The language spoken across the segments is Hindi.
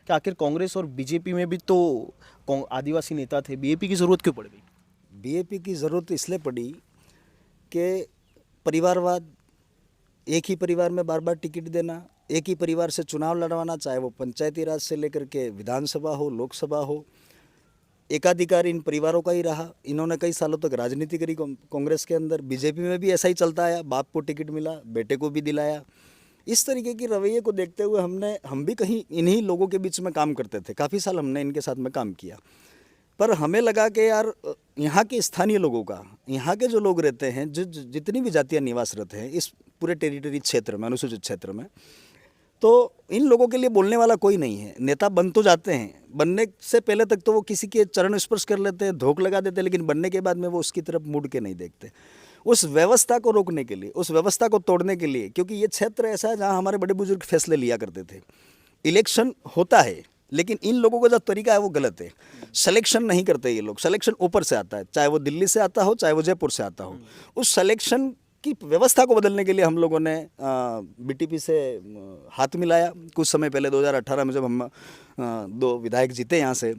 कि आखिर कांग्रेस और बीजेपी में भी तो आदिवासी नेता थे, बीएपी की ज़रूरत क्यों पड़ गई? बीएपी की ज़रूरत इसलिए पड़ी कि परिवारवाद, एक ही परिवार में बार बार टिकट देना, एक ही परिवार से चुनाव लड़वाना, चाहे वो पंचायती राज से लेकर के विधानसभा हो, लोकसभा हो, एकाधिकार इन परिवारों का ही रहा। इन्होंने कई सालों तक राजनीति करी कांग्रेस के अंदर। बीजेपी में भी ऐसा ही चलता आया, बाप को टिकट मिला, बेटे को भी दिलाया। इस तरीके की रवैये को देखते हुए हम भी कहीं इन्हीं लोगों के बीच में काम करते थे। काफ़ी साल हमने इनके साथ में काम किया, पर हमें लगा कि यार यहाँ के स्थानीय लोगों का, यहाँ के जो लोग रहते हैं, जितनी भी जातियाँ निवासरत हैं इस पूरे टेरिटरी क्षेत्र में, अनुसूचित क्षेत्र में, तो इन लोगों के लिए बोलने वाला कोई नहीं है। नेता बन तो जाते हैं, बनने से पहले तक तो वो किसी के चरण स्पर्श कर लेते हैं, धोख लगा देते हैं, लेकिन बनने के बाद में वो उसकी तरफ मुड़ के नहीं देखते। उस व्यवस्था को रोकने के लिए, उस व्यवस्था को तोड़ने के लिए, क्योंकि ये क्षेत्र ऐसा है जहाँ हमारे बड़े बुजुर्ग फैसले लिया करते थे। इलेक्शन होता है, लेकिन इन लोगों का जो तरीका है वो गलत है। सिलेक्शन नहीं करते ये लोग, सिलेक्शन ऊपर से आता है, चाहे वो दिल्ली से आता हो, चाहे वो जयपुर से आता हो। उस सिलेक्शन की व्यवस्था को बदलने के लिए हम लोगों ने बीटीपी से हाथ मिलाया। कुछ समय पहले 2018 में जब हम 2 विधायक जीते यहाँ से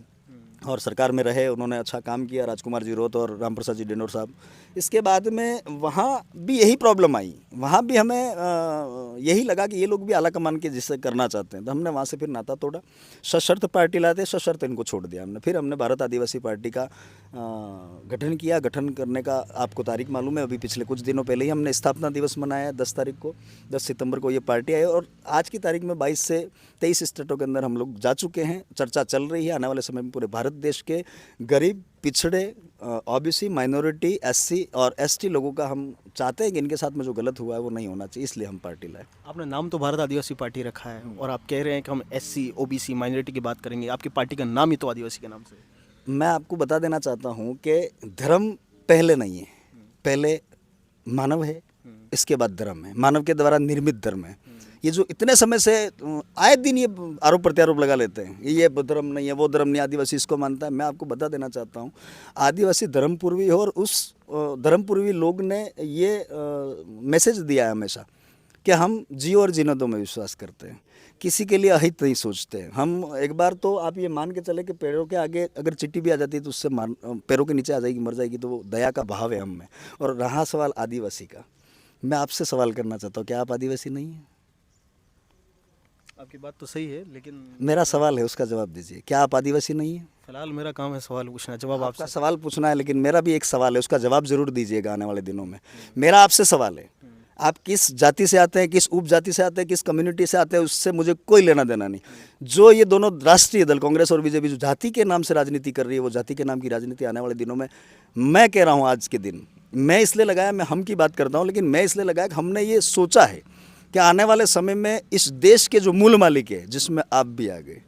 और सरकार में रहे, उन्होंने अच्छा काम किया, राजकुमार जी रोत और राम प्रसाद जी डिंडोर साहब। इसके बाद में वहाँ भी यही प्रॉब्लम आई, वहाँ भी हमें यही लगा कि ये लोग भी आला कमान के जिससे करना चाहते हैं, तो हमने वहाँ से फिर नाता तोड़ा। सशर्त पार्टी लाते, सशर्त इनको छोड़ दिया हमने। फिर हमने भारत आदिवासी पार्टी का गठन किया। गठन करने का आपको तारीख मालूम है, अभी पिछले कुछ दिनों पहले ही हमने स्थापना दिवस मनाया, 10 तारीख को, 10 सितंबर को ये पार्टी आई और आज की तारीख में 22 से 23 स्टेटों के अंदर हम लोग जा चुके हैं। चर्चा चल रही है, आने वाले समय में पूरे भारत देश के गरीब, पिछड़े, ओबीसी, माइनॉरिटी, एससी और एसटी लोगों का हम चाहते हैं कि इनके साथ में जो गलत हुआ है वो नहीं होना चाहिए, इसलिए हम पार्टी लाए। आपने नाम तो भारत आदिवासी पार्टी रखा है और आप कह रहे हैं कि हम एससी, ओबीसी, माइनॉरिटी की बात करेंगे। आपकी पार्टी का नाम ही तो आदिवासी के नाम से है। मैं आपको बता देना चाहता हूँ कि धर्म पहले नहीं है, पहले मानव है, इसके बाद धर्म है। मानव के द्वारा निर्मित धर्म है। ये जो इतने समय से आए दिन ये आरोप प्रत्यारोप लगा लेते हैं, ये धर्म नहीं है, वो धर्म नहीं, आदिवासी इसको मानता है। मैं आपको बता देना चाहता हूँ, आदिवासी धर्मपूर्वी हो और उस धर्मपूर्वी लोग ने ये मैसेज दिया है हमेशा कि हम जियो और जीने दो में विश्वास करते हैं, किसी के लिए अहित नहीं सोचते हैं। हम एक बार तो आप ये मान के चले कि पैरों के आगे अगर चिट्ठी भी आ जाती है तो उससे पैरों के नीचे आ जाएगी, मर जाएगी, तो वो दया का भाव है हम में। और रहा सवाल आदिवासी का, मैं आपसे सवाल करना चाहता हूँ, क्या आप आदिवासी नहीं हैं? आपकी बात तो सही है, लेकिन मेरा सवाल है, उसका जवाब दीजिए, क्या आप आदिवासी नहीं हैं? फिलहाल मेरा काम है सवाल पूछना, जवाब आपका आपसे। सवाल पूछना है, लेकिन मेरा भी एक सवाल है, उसका जवाब जरूर दीजिएगा आने वाले दिनों में। मेरा आपसे सवाल है, आप किस जाति से आते हैं, किस उपजाति से आते हैं, किस कम्युनिटी से आते हैं, उससे मुझे कोई लेना देना नहीं। जो ये दोनों राष्ट्रीय दल कांग्रेस और बीजेपी जो जाति के नाम से राजनीति कर रही है, वो जाति के नाम की राजनीति आने वाले दिनों में, मैं कह रहा हूँ आज के दिन, मैं इसलिए लगाया, मैं हम की बात करता हूँ, लेकिन मैं इसलिए लगाया कि हमने ये सोचा है कि आने वाले समय में इस देश के जो मूल मालिक है, जिसमें आप भी आ गए,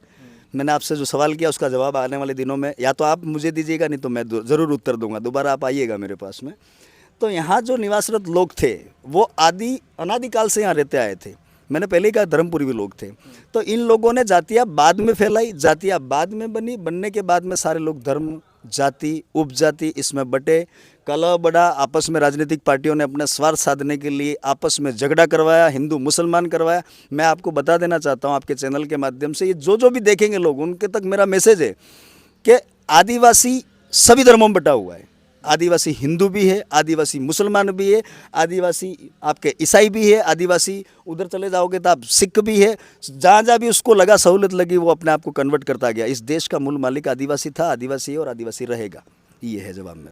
मैंने आपसे जो सवाल किया उसका जवाब आने वाले दिनों में या तो आप मुझे दीजिएगा, नहीं तो मैं ज़रूर उत्तर दूंगा, दोबारा आप आइएगा मेरे पास में। तो यहाँ जो निवासरत लोग थे वो अनादिकाल से यहाँ रहते आए थे। मैंने पहले ही कहा धर्मपूर्वी लोग थे। तो इन लोगों ने जातियाँ बाद में फैलाई, जातियाँ बाद में बनी, बनने के बाद में सारे लोग धर्म, जाति, उपजाति इसमें बटे, कलह बढ़ा, आपस में राजनीतिक पार्टियों ने अपने स्वार्थ साधने के लिए आपस में झगड़ा करवाया, हिंदू मुसलमान करवाया। मैं आपको बता देना चाहता हूँ आपके चैनल के माध्यम से, ये जो भी देखेंगे लोग, उनके तक मेरा मैसेज है कि आदिवासी सभी धर्मों में बटा हुआ है। आदिवासी हिंदू भी है, आदिवासी मुसलमान भी है, आदिवासी आपके ईसाई भी है, आदिवासी उधर चले जाओगे तो आप सिख भी है। जहाँ जहाँ भी उसको लगा, सहूलत लगी, वो अपने आप को कन्वर्ट करता गया। इस देश का मूल मालिक आदिवासी था, आदिवासी है और आदिवासी रहेगा। ये है जवाब में।